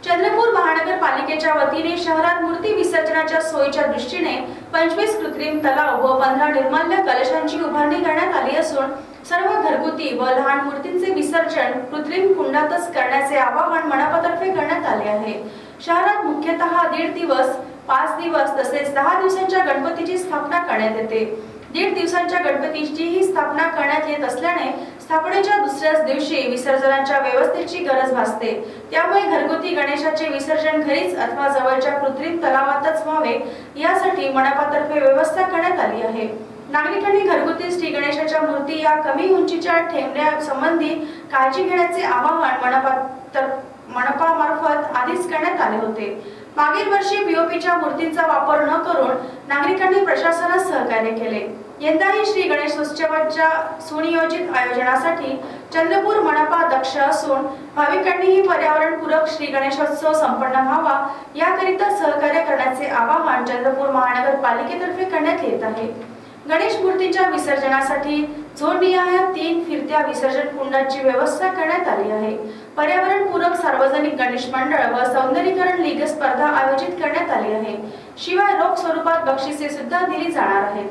चंद्रपूर महानगरपालिकेच्या वतीने शहरात मूर्ती विसर्जनाच्या सोयीच्या दृष्टीने 25 कृत्रिम तलाव व 15 निर्माल्य कलशांची उभारणी करण्यात आली असून सर्व घरगुती व लहान मूर्तींचे विसर्जन कृत्रिम कुंडातच करण्याचे आवाहन मनपातर्फे करण्यात आले आहे। शहरात मुख्यतः 1.5 दिवस, 5 दिवस तसेच 10 दिवसांच्या गणपतीची स्थापना करण्यात येते। 1.5 दिवसांच्या गणपतीची ही स्थापना करण्यात येत असल्याने स्थापनेच्या दुसऱ्याच दिवशी विसर्जनाच्या व्यवस्थेची गरज भासते। त्यामुळे घरगुती गणेशाचे विसर्जन घरीच अथवा जवळच्या कृत्रिम तलावातच व्हावे यासाठी मनपातर्फे व्यवस्था करण्यात आली आहे। नागरिकांनी घरगुती श्री गणेशाच्या मूर्ती या कमी उंचीच्या ठेवण्यासंबंधी काळजी घेण्याचे आवाहन मनपामार्फत आधीच करण्यात आले होते। मागील वर्षी पीओपीच्या मूर्तींचा वापर न करून नागरिकांनी प्रशासनास सहकार्य केले। यंदाही श्री गणेशोत्सवाच्या सुनियोजित आयोजनासाठी चंद्रपूर मनपा दक्ष असून भाविकांनीही पर्यावरणपूरक श्री गणेशोत्सव संपन्न व्हावा याकरिता सहकार्य करण्याचे आवाहन चंद्रपूर महानगरपालिकेतर्फे करण्यात येत आहे। गणेश मूर्तीच्या विसर्जनासाठी झोननिहाय 3 फिरत्या विसर्जन कुंडांची व्यवस्था करण्यात आली आहे। पर्यावरणपूरक सार्वजनिक गणेश मंडळ व सौंदर्यीकरण लीग स्पर्धा आयोजित करण्यात आली आहे। शिवाय रोख स्वरूपात बक्षिसे सुद्धा दिली जाणार आहेत।